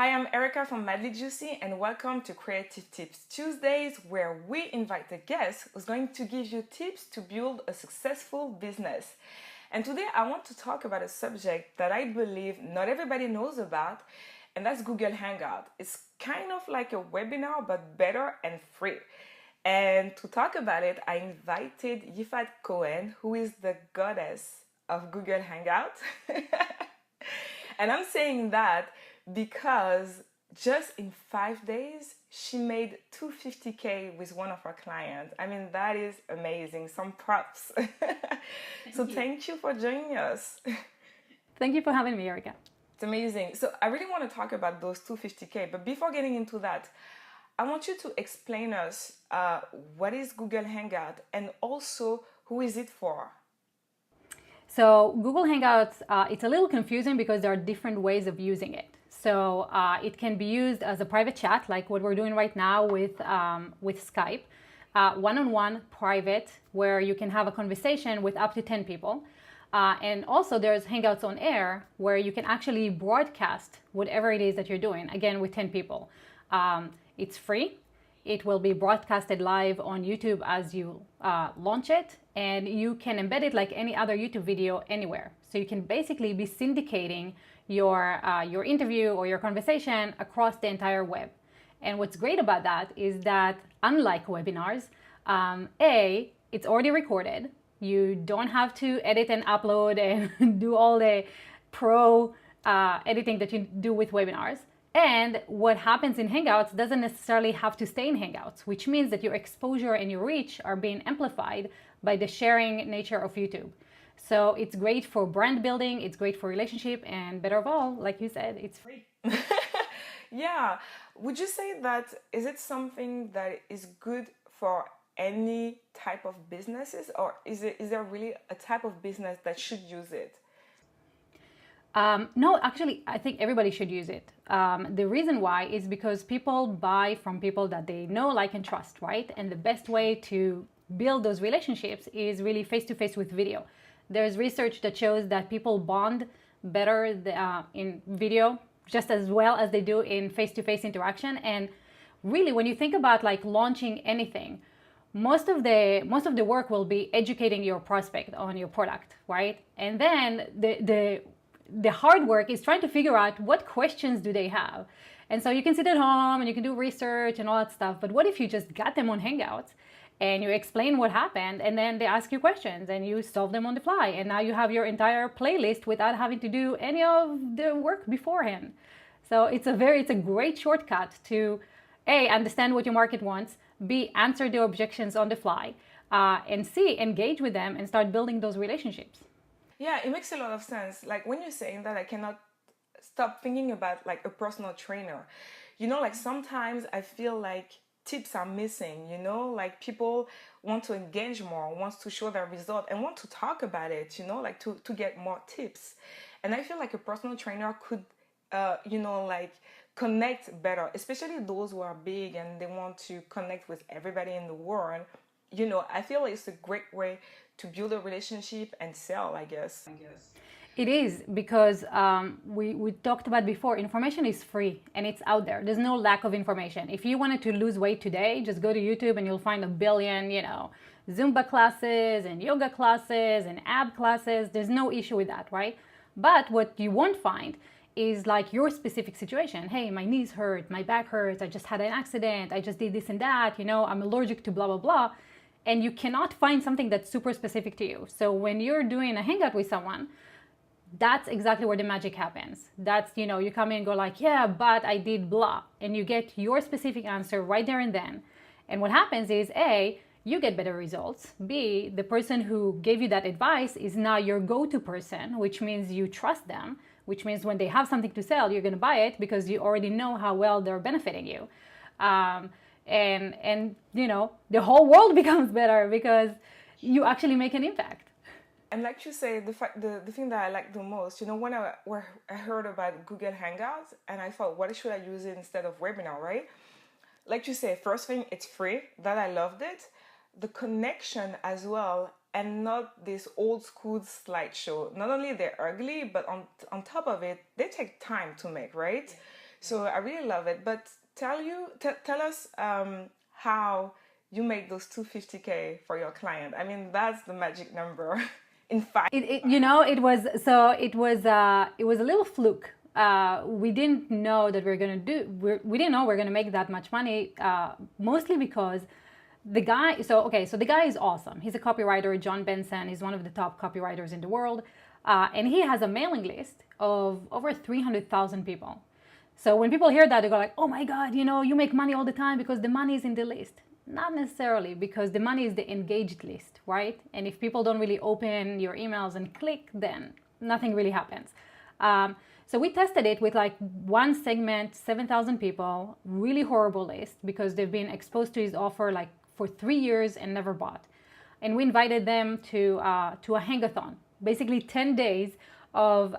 Hi, I'm Erica from Madly Juicy and welcome to Creative Tips Tuesdays, where we invite a guest who's going to give you tips to build a successful business. And today I want to talk about a subject that I believe not everybody knows about, and that's Google Hangout. It's kind of like a webinar, but better and free. And to talk about it, I invited Yifat Cohen, who is the goddess of Google Hangout. And I'm saying that because just in 5 days, she made 250K with one of our clients. I mean, that is amazing. Some props. Thank you for joining us. Thank you for having me, Erica. It's amazing. So I really want to talk about those 250K, but before getting into that, I want you to explain us what is Google Hangout and also who is it for? So Google Hangouts, it's a little confusing because there are different ways of using it. So it can be used as a private chat, like what we're doing right now with Skype, one-on-one private, where you can have a conversation with up to 10 people. And also there's Hangouts on air, where you can actually broadcast whatever it is that you're doing, again, with 10 people. It's free. It will be broadcasted live on YouTube as you launch it, and you can embed it like any other YouTube video anywhere. So you can basically be syndicating your interview or your conversation across the entire web. And what's great about that is that, unlike webinars, it's already recorded. You don't have to edit and upload and do all the pro editing that you do with webinars. And what happens in Hangouts doesn't necessarily have to stay in Hangouts, which means that your exposure and your reach are being amplified by the sharing nature of YouTube. So it's great for brand building, it's great for relationship, and better of all, like you said, it's free. Yeah. Would you say that is it something that is good for any type of businesses, or is there really a type of business that should use it? No, actually, I think everybody should use it. The reason why is because people buy from people that they know, like, and trust, right? And the best way to build those relationships is really face-to-face with video. There's research that shows that people bond better in video just as well as they do in face-to-face interaction. And really, when you think about like launching anything, most of the work will be educating your prospect on your product, right? And then the hard work is trying to figure out what questions do they have. And so you can sit at home and you can do research and all that stuff, but what if you just got them on Hangouts and you explain what happened, and then they ask you questions and you solve them on the fly, and now you have your entire playlist without having to do any of the work beforehand. So it's a great shortcut to A, understand what your market wants, B, answer their objections on the fly, and C, engage with them and start building those relationships. Yeah, it makes a lot of sense. Like when you're saying that, I cannot stop thinking about like a personal trainer. Like sometimes I feel like tips are missing, like people want to engage more, wants to show their result and want to talk about it, like to get more tips. And I feel like a personal trainer could, like connect better, especially those who are big and they want to connect with everybody in the world. I feel like it's a great way to build a relationship and sell, I guess. It is, because we talked about before, information is free and it's out there. There's no lack of information. If you wanted to lose weight today, just go to YouTube and you'll find a billion, Zumba classes and yoga classes and ab classes. There's no issue with that, right? But what you won't find is like your specific situation. Hey, my knees hurt, my back hurts, I just had an accident, I just did this and that, I'm allergic to blah, blah, blah. And you cannot find something that's super specific to you. So when you're doing a hangout with someone, that's exactly where the magic happens. That's, you come in and go like, yeah, but I did blah. And you get your specific answer right there and then. And what happens is, A, you get better results. B, the person who gave you that advice is now your go-to person, which means you trust them, which means when they have something to sell, you're going to buy it because you already know how well they're benefiting you. And the whole world becomes better because you actually make an impact. And like you say, the thing that I like the most, when I heard about Google Hangouts and I thought, what should I use it instead of webinar, right? Like you say, first thing, it's free. That I loved it. The connection as well, and not this old school slideshow. Not only they're ugly, but on top of it, they take time to make, right? So I really love it. But tell us how you make those 250K for your client. I mean, that's the magic number. In fact, it was a little fluke. We didn't know that we didn't know we are gonna make that much money. Mostly because the guy. So the guy is awesome. He's a copywriter, John Benson. He's one of the top copywriters in the world, and he has a mailing list of over 300,000 people. So when people hear that, they go like, "Oh my God, you make money all the time because the money is in the list." Not necessarily, because the money is the engaged list, right? And if people don't really open your emails and click, then nothing really happens. So we tested it with like one segment, 7,000 people, really horrible list because they've been exposed to his offer like for 3 years and never bought. And we invited them to a hangathon, basically 10 days of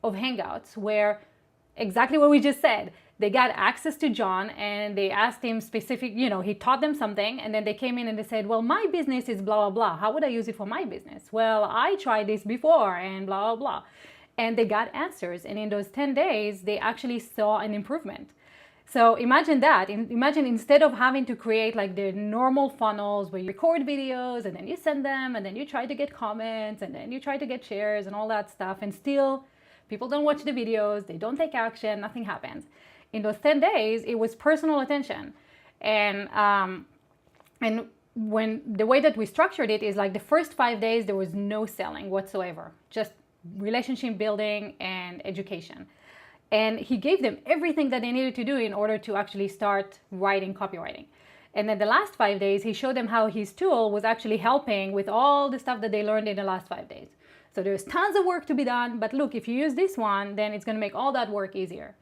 hangouts where exactly what we just said. They got access to John and they asked him specific, he taught them something, and then they came in and they said, well, my business is blah, blah, blah. How would I use it for my business? Well, I tried this before and blah, blah, blah. And they got answers. And in those 10 days, they actually saw an improvement. So imagine that. Imagine instead of having to create like the normal funnels where you record videos and then you send them and then you try to get comments and then you try to get shares and all that stuff, and still people don't watch the videos, they don't take action, nothing happens. In those 10 days, it was personal attention. And when the way that we structured it is like the first 5 days, there was no selling whatsoever, just relationship building and education. And he gave them everything that they needed to do in order to actually start writing copywriting. And then the last 5 days, he showed them how his tool was actually helping with all the stuff that they learned in the last 5 days. So there's tons of work to be done, but look, if you use this one, then it's gonna make all that work easier.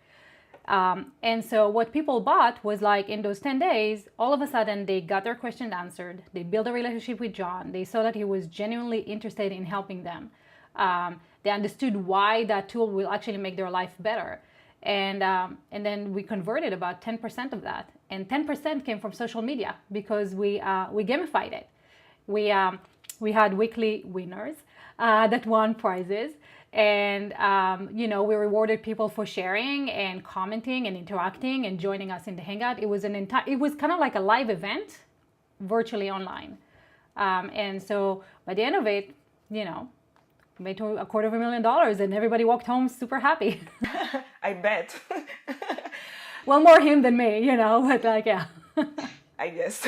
And so what people bought was like in those 10 days, all of a sudden they got their questions answered. They built a relationship with John. They saw that he was genuinely interested in helping them. They understood why that tool will actually make their life better. And then we converted about 10% of that. And 10% came from social media because we gamified it. We had weekly winners that won prizes. And, we rewarded people for sharing and commenting and interacting and joining us in the Hangout. It was kind of like a live event virtually online. And so by the end of it, made $250,000 and everybody walked home super happy. I bet. Well, more him than me, but like, yeah. I guess.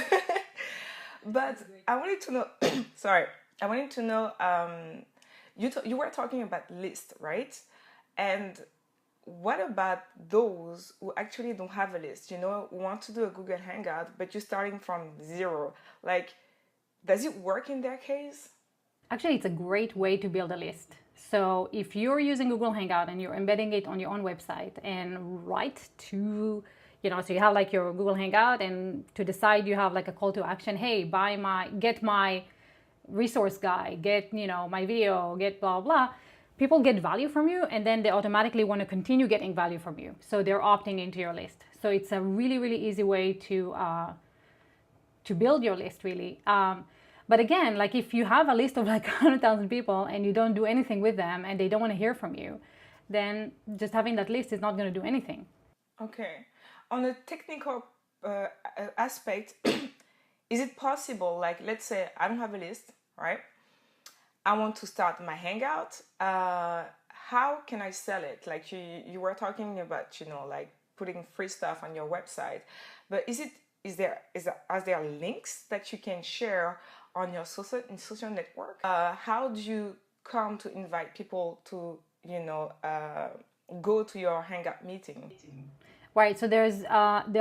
But I wanted to know, you were talking about lists, right? And what about those who actually don't have a list? Who want to do a Google Hangout, but you're starting from zero. Like, does it work in their case? Actually, it's a great way to build a list. So if you're using Google Hangout and you're embedding it on your own website and write to, so you have like your Google Hangout, and to the side you have like a call to action. Hey, get my resource guide, get, my video, get blah, blah. People get value from you, and then they automatically want to continue getting value from you. So they're opting into your list. So it's a really, really easy way to build your list, really. But again, like if you have a list of like 100,000 people and you don't do anything with them and they don't want to hear from you, then just having that list is not going to do anything. Okay. On a technical aspect, is it possible, like let's say I don't have a list, right? I want to start my Hangout. How can I sell it? Like you were talking about, like putting free stuff on your website, but are there links that you can share on your social network? How do you come to invite people to, go to your Hangout meeting? Right. So there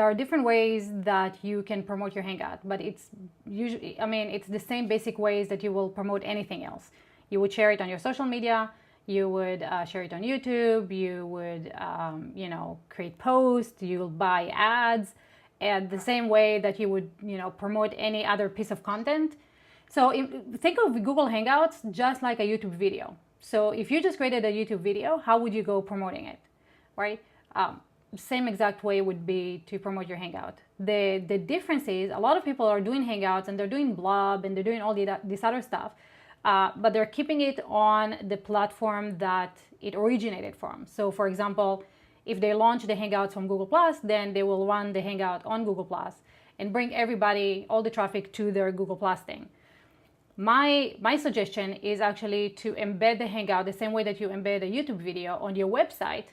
are different ways that you can promote your Hangout, but it's usually, it's the same basic ways that you will promote anything else. You would share it on your social media. You would share it on YouTube. You would, create posts. You'll buy ads, and the same way that you would, promote any other piece of content. So think of Google Hangouts just like a YouTube video. So if you just created a YouTube video, how would you go promoting it, right? Same exact way would be to promote your Hangout. The difference is a lot of people are doing Hangouts and they're doing Blob and they're doing all this other stuff, but they're keeping it on the platform that it originated from. So for example, If they launch the Hangouts from Google+, then they will run the Hangout on Google+, and bring everybody, all the traffic to their Google+ thing. My suggestion is actually to embed the Hangout the same way that you embed a YouTube video on your website,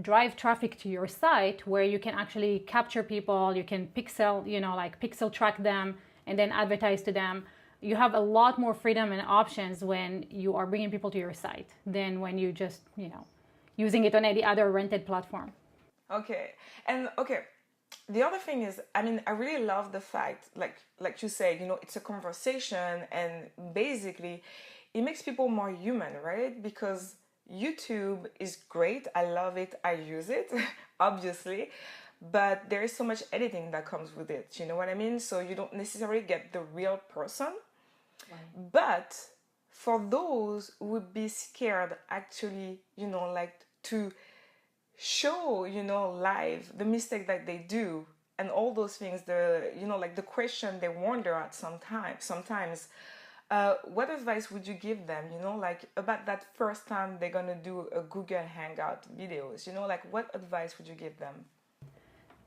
drive traffic to your site where you can actually capture people, you can pixel track them and then advertise to them. You have a lot more freedom and options when you are bringing people to your site than when you just, using it on any other rented platform. Okay. And the other thing is, I really love the fact, like you said, it's a conversation, and basically it makes people more human, right? Because YouTube is great. I love it. I use it, obviously. But there is so much editing that comes with it. You know what I mean? So you don't necessarily get the real person. Right. But for those who would be scared, actually, to show, live the mistake that they do and all those things, the question they wonder at sometimes, what advice would you give them, about that first time they're gonna do a Google Hangout videos, what advice would you give them?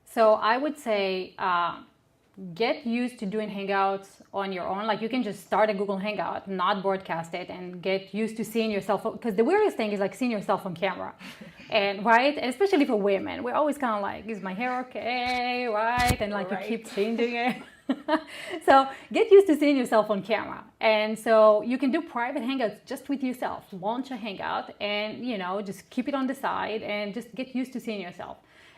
So I would say, get used to doing Hangouts on your own. Like, you can just start a Google Hangout, not broadcast it, and get used to seeing yourself. Because the weirdest thing is seeing yourself on camera. And right, and especially for women, we're always kind of like, is my hair okay, right? And right. You keep changing it. So get used to seeing yourself on camera. And so you can do private Hangouts just with yourself. Launch a Hangout and, just keep it on the side and just get used to seeing yourself.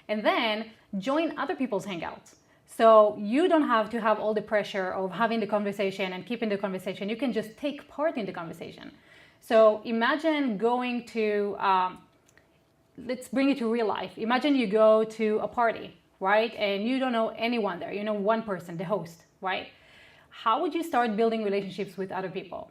And then join other people's Hangouts. So you don't have to have all the pressure of having the conversation and keeping the conversation. You can just take part in the conversation. So imagine going to, let's bring it to real life. Imagine you go to a party, right? And you don't know anyone there. You know one person, the host, right? How would you start building relationships with other people?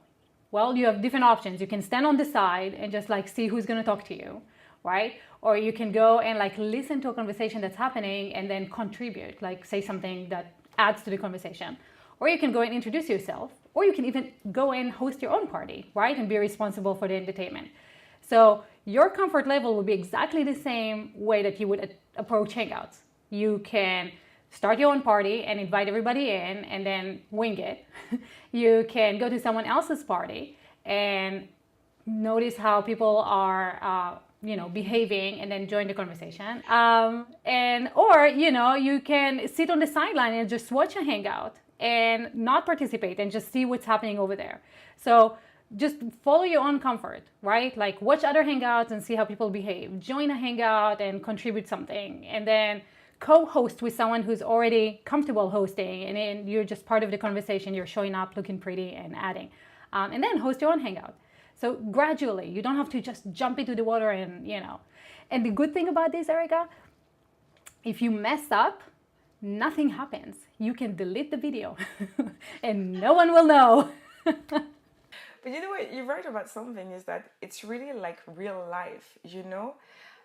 Well, you have different options. You can stand on the side and just see who's going to talk to you, right? Or you can go and listen to a conversation that's happening and then contribute, say something that adds to the conversation. Or you can go and introduce yourself, or you can even go and host your own party, right? And be responsible for the entertainment. So your comfort level will be exactly the same way that you would approach Hangouts. You can start your own party and invite everybody in and then wing it. You can go to someone else's party and notice how people are behaving and then join the conversation. Or you can sit on the sideline and just watch a Hangout and not participate and just see what's happening over there. So just follow your own comfort, right? Watch other Hangouts and see how people behave. Join a Hangout and contribute something, and then co-host with someone who's already comfortable hosting, and then you're just part of the conversation. You're showing up, looking pretty, and adding. And then host your own Hangout. So gradually, you don't have to just jump into the water and, And the good thing about this, Erica, if you mess up, nothing happens. You can delete the video and no one will know. But you know what, you're right about something, is that it's really like real life,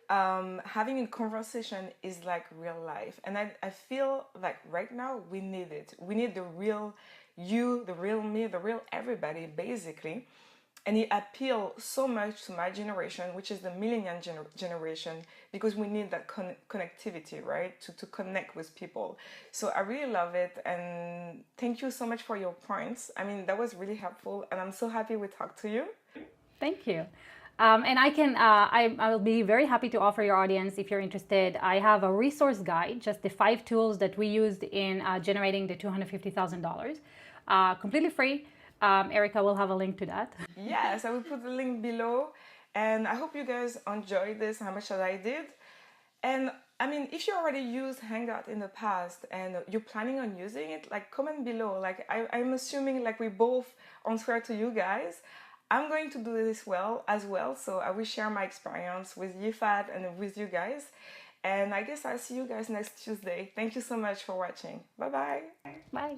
having a conversation is like real life. And I feel like right now we need it. We need the real you, the real me, the real everybody, basically. And it appeals so much to my generation, which is the millennial generation, because we need that connectivity, right? To connect with people. So I really love it. And thank you so much for your points. That was really helpful. And I'm so happy we talked to you. Thank you. And I'll be very happy to offer your audience, if you're interested, I have a resource guide, just the 5 tools that we used in generating the $250,000, completely free. Erica will have a link to that. Yes, I will put the link below. And I hope you guys enjoyed this as much as I did. And if you already used Hangout in the past and you're planning on using it, comment below. I'm assuming we both answer to you guys. I'm going to do this as well. So I will share my experience with Yifat and with you guys. And I guess I'll see you guys next Tuesday. Thank you so much for watching. Bye-bye. Bye.